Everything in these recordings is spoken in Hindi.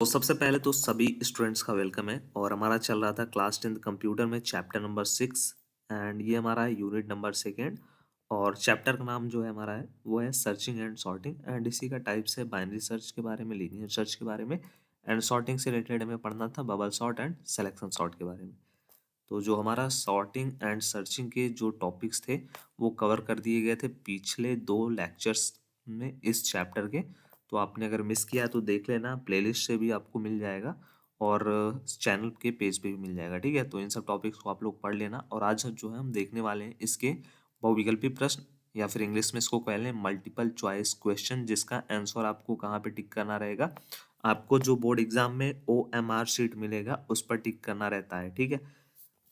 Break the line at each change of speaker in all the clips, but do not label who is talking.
तो सबसे पहले तो सभी स्टूडेंट्स का वेलकम है और हमारा चल रहा था क्लास 10 कंप्यूटर में चैप्टर नंबर 6 एंड ये हमारा है यूनिट नंबर सेकेंड। और चैप्टर का नाम जो है हमारा है वो है सर्चिंग एंड सॉर्टिंग एंड इसी का टाइप्स है बाइनरी सर्च के बारे में, लीनियर सर्च के बारे में एंड सॉर्टिंग से रिलेटेड हमें पढ़ना था bubble sort and selection sort के बारे में। तो जो हमारा सॉर्टिंग एंड सर्चिंग के जो टॉपिक्स थे वो कवर कर दिए गए थे पिछले 2 लेक्चर्स में इस चैप्टर के। तो आपने अगर मिस किया तो देख लेना, प्लेलिस्ट से भी आपको मिल जाएगा और चैनल के पेज पे भी मिल जाएगा। ठीक है, तो इन सब टॉपिक्स को आप लोग पढ़ लेना। और आज जो है हम देखने वाले हैं इसके बहुविकल्पी प्रश्न या फिर इंग्लिश में इसको कह लें मल्टीपल चॉइस क्वेश्चन, जिसका आंसर आपको कहाँ पे टिक करना रहेगा। आपको जो बोर्ड एग्जाम में OMR शीट मिलेगा उस पर टिक करना रहता है। ठीक है,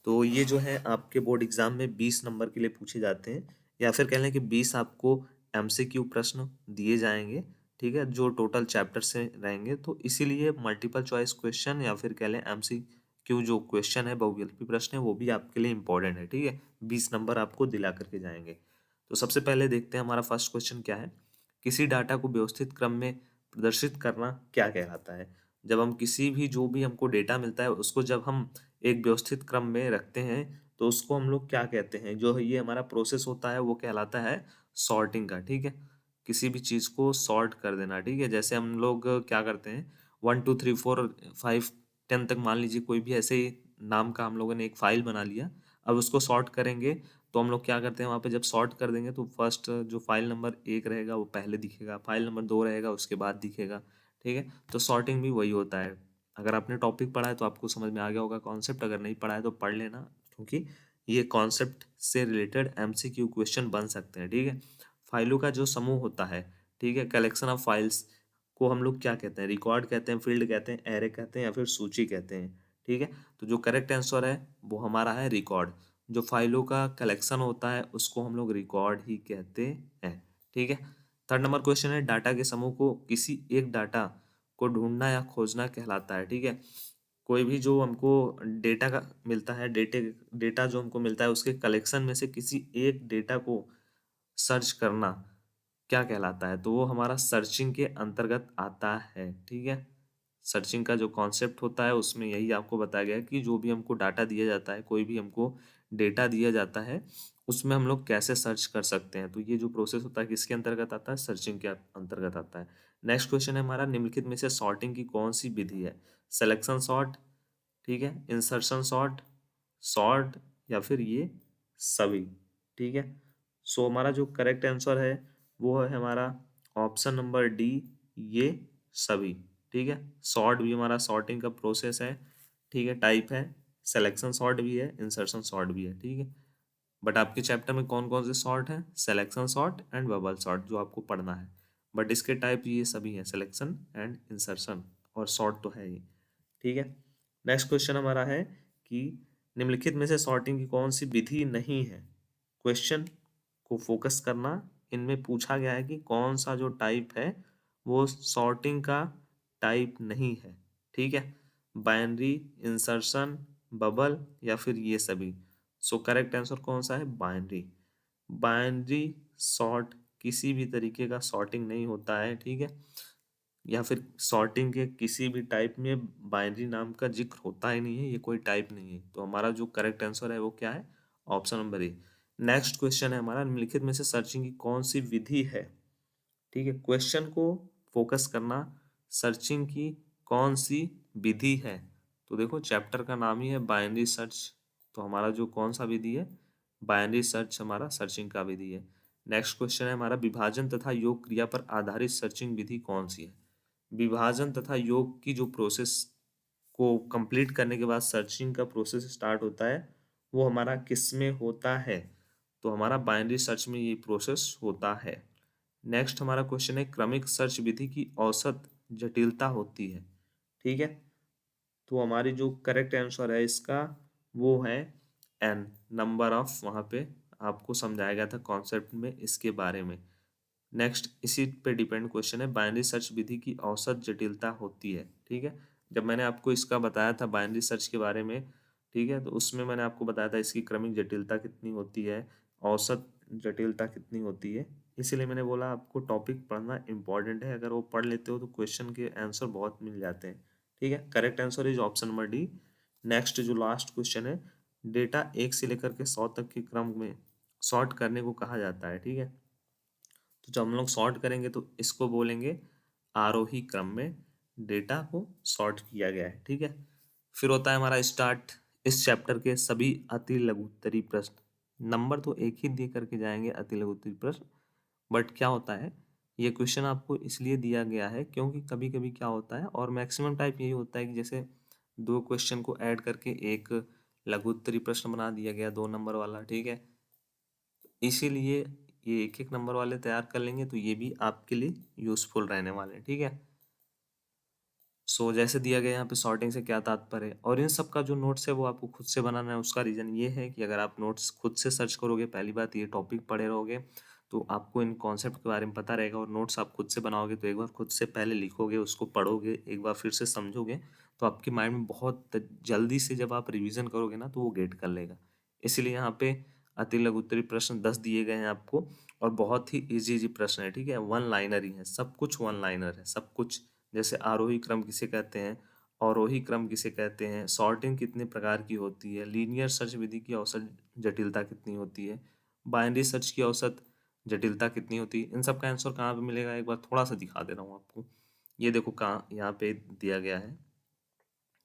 तो ये जो है आपके बोर्ड एग्जाम में 20 नंबर के लिए पूछे जाते हैं, या फिर कह लें कि 20 आपको MCQ प्रश्न दिए जाएंगे। ठीक है, जो टोटल चैप्टर से रहेंगे, तो इसीलिए मल्टीपल चॉइस क्वेश्चन या फिर कह लें MCQ जो क्वेश्चन है, बहुविकल्पी प्रश्न है, वो भी आपके लिए इंपॉर्टेंट है। ठीक है, 20 नंबर आपको दिला करके जाएंगे। तो सबसे पहले देखते हैं हमारा फर्स्ट क्वेश्चन क्या है। किसी डाटा को व्यवस्थित क्रम में प्रदर्शित करना क्या कहलाता है। जब हम किसी भी जो भी हमको डेटा मिलता है उसको जब हम एक व्यवस्थित क्रम में रखते हैं तो उसको हम लोग क्या कहते हैं, जो ये हमारा प्रोसेस होता है वो कहलाता है सॉर्टिंग का। ठीक है, किसी भी चीज को सॉर्ट कर देना। ठीक है, जैसे हम लोग क्या करते हैं 1 2 3 4 5 10 तक मान लीजिए कोई भी ऐसे ही नाम का हम लोगों ने एक फाइल बना लिया। अब उसको सॉर्ट करेंगे तो हम लोग क्या करते हैं, वहाँ पे जब सॉर्ट कर देंगे तो फर्स्ट जो फाइल नंबर 1 रहेगा वो पहले दिखेगा, फाइल नंबर 2 रहेगा उसके बाद दिखेगा। ठीक है, तो सॉर्टिंग भी वही होता है। अगर आपने टॉपिक पढ़ा है तो आपको समझ में आ गया होगा कॉन्सेप्ट, अगर नहीं पढ़ा है तो पढ़ लेना, क्योंकि ये कॉन्सेप्ट से रिलेटेड MCQ क्वेश्चन बन सकते हैं। ठीक है, फाइलों का जो समूह होता है, ठीक है, कलेक्शन ऑफ फाइल्स को हम लोग क्या कहते हैं, रिकॉर्ड कहते हैं, फील्ड कहते हैं, एरे कहते हैं या फिर सूची कहते हैं। ठीक है, तो जो करेक्ट आंसर है वो हमारा है रिकॉर्ड। जो फाइलों का कलेक्शन होता है उसको हम लोग रिकॉर्ड ही कहते हैं। ठीक है, थर्ड नंबर क्वेश्चन है डाटा के समूह को किसी एक डाटा को ढूंढना या खोजना कहलाता है। ठीक है, कोई भी जो हमको डेटा का मिलता है, डेटा जो हमको मिलता है उसके कलेक्शन में से किसी एक डेटा को सर्च करना क्या कहलाता है, तो वो हमारा सर्चिंग के अंतर्गत आता है। ठीक है, सर्चिंग का जो कॉन्सेप्ट होता है उसमें यही आपको बताया गया है कि जो भी हमको डाटा दिया जाता है, कोई भी हमको डेटा दिया जाता है, उसमें हम लोग कैसे सर्च कर सकते हैं। तो ये जो प्रोसेस होता है किसके अंतर्गत आता है, सर्चिंग के अंतर्गत आता है। नेक्स्ट क्वेश्चन है हमारा निम्नलिखित में से सॉर्टिंग की कौन सी विधि है। सिलेक्शन सॉर्ट, ठीक है, इंसर्शन सॉर्ट, सॉर्ट या फिर ये सभी। ठीक है, सो हमारा जो करेक्ट आंसर है वो है हमारा ऑप्शन नंबर डी, ये सभी। ठीक है, सॉर्ट भी हमारा सॉर्टिंग का प्रोसेस है। ठीक है, टाइप है, सिलेक्शन सॉर्ट भी है, इंसर्शन सॉर्ट भी है। ठीक है, बट आपके चैप्टर में कौन कौन से सॉर्ट हैं, selection sort and bubble sort जो आपको पढ़ना है, बट इसके टाइप ये सभी हैं, सिलेक्शन एंड इंसर्शन, और सॉर्ट तो है ही। ठीक है, नेक्स्ट क्वेश्चन हमारा है कि निम्नलिखित में से सॉर्टिंग की कौन सी विधि नहीं है। क्वेश्चन को फोकस करना, इनमें पूछा गया है कि कौन सा जो टाइप है वो सॉर्टिंग का टाइप नहीं है। ठीक है, बाइनरी, इंसर्शन, बबल या फिर ये सभी। सो करेक्ट आंसर कौन सा है, बाइनरी। बाइनरी सॉर्ट किसी भी तरीके का सॉर्टिंग नहीं होता है। ठीक है, या फिर सॉर्टिंग के किसी भी टाइप में बाइनरी नाम का जिक्र होता ही नहीं है, ये कोई टाइप नहीं है। तो हमारा जो करेक्ट आंसर है वो क्या है, option number A. Next question है हमारा निम्नलिखित में से सर्चिंग की कौन सी विधि है। ठीक है, क्वेश्चन को फोकस करना, सर्चिंग की कौन सी विधि है। तो देखो चैप्टर का नाम ही है बाइनरी सर्च, तो हमारा जो कौन सा विधि है, बाइनरी सर्च हमारा सर्चिंग का विधि है। नेक्स्ट क्वेश्चन है हमारा विभाजन तथा योग क्रिया पर आधारित सर्चिंग विधि कौन सी है। विभाजन तथा योग की जो प्रोसेस को कंप्लीट करने के बाद सर्चिंग का प्रोसेस स्टार्ट होता है, वो हमारा किस में होता है, तो हमारा बाइनरी सर्च में ये प्रोसेस होता है। नेक्स्ट हमारा क्वेश्चन है क्रमिक सर्च विधि की औसत जटिलता होती है। ठीक है, तो हमारी जो करेक्ट आंसर है इसका वो है एन, नंबर ऑफ, वहाँ पे आपको समझाया गया था कॉन्सेप्ट में इसके बारे में। नेक्स्ट इसी पे डिपेंड क्वेश्चन है बाइनरी सर्च विधि की औसत जटिलता होती है। ठीक है, जब मैंने आपको इसका बताया था बाइनरी सर्च के बारे में, ठीक है, तो उसमें मैंने आपको बताया था इसकी क्रमिक जटिलता कितनी होती है, औसत जटिलता कितनी होती है। इसीलिए मैंने बोला आपको टॉपिक पढ़ना इंपॉर्टेंट है, अगर वो पढ़ लेते हो तो क्वेश्चन के आंसर बहुत मिल जाते हैं। ठीक है, correct answer is option number D. Next जो लास्ट क्वेश्चन है, डेटा 1 से लेकर के 100 तक के क्रम में सॉर्ट करने को कहा जाता है। ठीक है, तो जब हम लोग सॉर्ट करेंगे तो इसको बोलेंगे आरोही क्रम में डेटा को सॉर्ट किया गया है। ठीक है, फिर होता है हमारा स्टार्ट। इस चैप्टर के सभी अति लघुत्तरी प्रश्न, नंबर तो एक ही दे करके जाएंगे अति लघुत्तरी प्रश्न, बट क्या होता है ये क्वेश्चन आपको इसलिए दिया गया है क्योंकि कभी कभी क्या होता है, और मैक्सिमम टाइप यही होता है कि जैसे दो क्वेश्चन को ऐड करके एक लघुत्तरी प्रश्न बना दिया गया 2 नंबर वाला। ठीक है, इसीलिए ये एक एक नंबर वाले तैयार कर लेंगे तो ये भी आपके लिए यूजफुल रहने वाले हैं। ठीक है, सो जैसे दिया गया यहाँ पे सॉर्टिंग से क्या तात्पर्य है, और इन सब का जो नोट्स है वो आपको खुद से बनाना है। उसका रीज़न ये है कि अगर आप नोट्स खुद से सर्च करोगे, पहली बात ये टॉपिक पढ़े रहोगे तो आपको इन कॉन्सेप्ट के बारे में पता रहेगा, और नोट्स आप खुद से बनाओगे तो एक बार खुद से पहले लिखोगे, उसको पढ़ोगे, एक बार फिर से समझोगे, तो आपके माइंड में बहुत जल्दी से जब आप रिविजन करोगे ना तो वो गेट कर लेगा। इसीलिए यहाँ पे अति लघुत्तरी प्रश्न 10 दिए गए हैं आपको, और बहुत ही इजी प्रश्न है। ठीक है, वन लाइनर ही है, सब कुछ वन लाइनर है सब कुछ। जैसे आरोही क्रम किसे कहते हैं, अवरोही क्रम किसे कहते हैं, सॉर्टिंग कितने प्रकार की होती है, लीनियर सर्च विधि की औसत जटिलता कितनी होती है, बाइनरी सर्च की औसत जटिलता कितनी होती है, इन सब का आंसर कहाँ पे मिलेगा एक बार थोड़ा सा दिखा दे रहा हूँ आपको। ये देखो कहाँ यहाँ पे दिया गया है।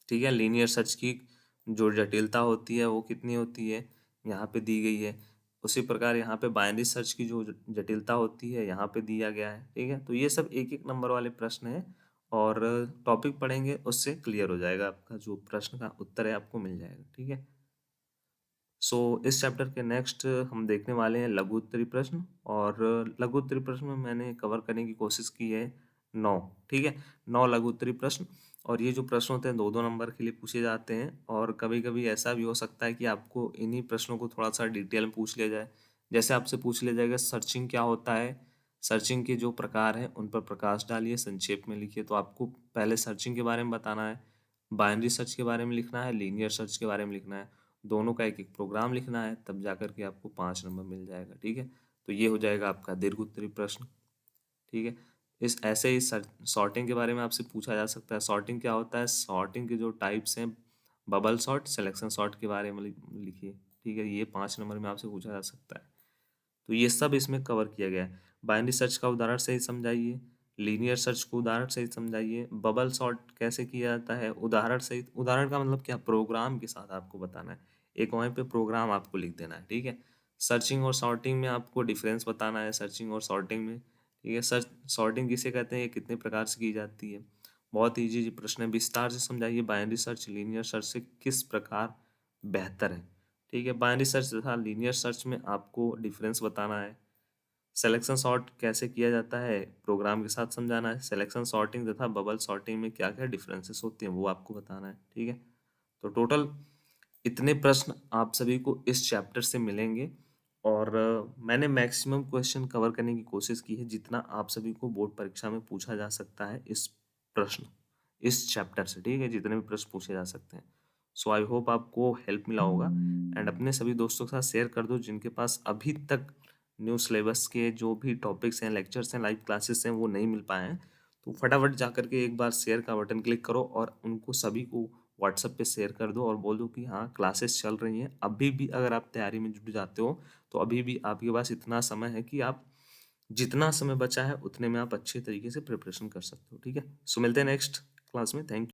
ठीक है, लीनियर सर्च की जो जटिलता होती है वो कितनी होती है, यहाँ पे दी गई है। उसी प्रकार यहाँ पे बाइनरी सर्च की जो जटिलता होती है यहाँ पे दिया गया है। ठीक है, तो ये सब एक एक नंबर वाले प्रश्न हैं, और टॉपिक पढ़ेंगे उससे क्लियर हो जाएगा, आपका जो प्रश्न का उत्तर है आपको मिल जाएगा। ठीक है, सो इस चैप्टर के नेक्स्ट हम देखने वाले हैं लघु उत्तरी प्रश्न, और लघु उत्तरी प्रश्न में मैंने कवर करने की कोशिश की है 9। ठीक है, 9 लघु उत्तरी प्रश्न, और ये जो प्रश्न होते हैं 2-2 नंबर के लिए पूछे जाते हैं, और कभी कभी ऐसा भी हो सकता है कि आपको इन्हीं प्रश्नों को थोड़ा सा डिटेल में पूछ लिया जाए। जैसे आपसे पूछ लिया जाएगा सर्चिंग क्या होता है, सर्चिंग के जो प्रकार हैं उन पर प्रकाश डालिए, संक्षेप में लिखिए। तो आपको पहले सर्चिंग के बारे में बताना है, बाइनरी सर्च के बारे में लिखना है, लीनियर सर्च के बारे में लिखना है, दोनों का एक एक प्रोग्राम लिखना है, तब जाकर के आपको 5 नंबर मिल जाएगा। ठीक है, तो ये हो जाएगा आपका दीर्घ उत्तरी प्रश्न। ठीक है, इस ऐसे ही सॉर्टिंग के बारे में आपसे पूछा जा सकता है। सॉर्टिंग क्या होता है, सॉर्टिंग के जो टाइप्स हैं, बबल सॉर्ट, सिलेक्शन सॉर्ट के बारे में लिखिए। ठीक है, ये 5 नंबर में आपसे पूछा जा सकता है। तो ये सब इसमें कवर किया गया है। बाइनरी सर्च का उदाहरण से ही समझाइए, लीनियर सर्च को उदाहरण से ही समझाइए, बबल सॉर्ट कैसे किया जाता है उदाहरण से ही। उदाहरण का मतलब क्या, प्रोग्राम के साथ आपको बताना है, एक वहीं पे प्रोग्राम आपको लिख देना है। ठीक है, सर्चिंग और सॉर्टिंग में आपको डिफरेंस बताना है, सर्चिंग और सॉर्टिंग में। ठीक है, सर्च सॉर्टिंग किसे कहते हैं, ये कितने प्रकार से की जाती है, बहुत इजी प्रश्न है। विस्तार से समझाइए बाइनरी सर्च लीनियर सर्च से किस प्रकार बेहतर है। ठीक है, बाइनरी सर्च तथा लीनियर सर्च में आपको डिफरेंस बताना है। सिलेक्शन सॉर्ट कैसे किया जाता है प्रोग्राम के साथ समझाना है। सिलेक्शन सॉर्टिंग तथा बबल सॉर्टिंग में क्या क्या डिफरेंसेस होते हैं वो आपको बताना है। ठीक है, तो टोटल इतने प्रश्न आप सभी को इस चैप्टर से मिलेंगे, और मैंने मैक्सिमम क्वेश्चन कवर करने की कोशिश की है जितना आप सभी को बोर्ड परीक्षा में पूछा जा सकता है इस प्रश्न इस चैप्टर से। ठीक है, जितने भी प्रश्न पूछे जा सकते हैं। सो आई होप आपको हेल्प मिला होगा, एंड अपने सभी दोस्तों के साथ शेयर कर दो जिनके पास अभी तक न्यू सिलेबस के जो भी टॉपिक्स हैं, लेक्चर्स हैं, लाइव क्लासेस हैं वो नहीं मिल पाए हैं, तो फटाफट जा करके एक बार शेयर का बटन क्लिक करो और उनको सभी को व्हाट्सएप पे शेयर कर दो, और बोल दो कि हाँ क्लासेस चल रही हैं। अभी भी अगर आप तैयारी में जुट जाते हो तो अभी भी आपके पास इतना समय है कि आप जितना समय बचा है उतने में आप अच्छे तरीके से प्रिपरेशन कर सकते हो। ठीक है, सो मिलते हैं नेक्स्ट क्लास में। Thank you.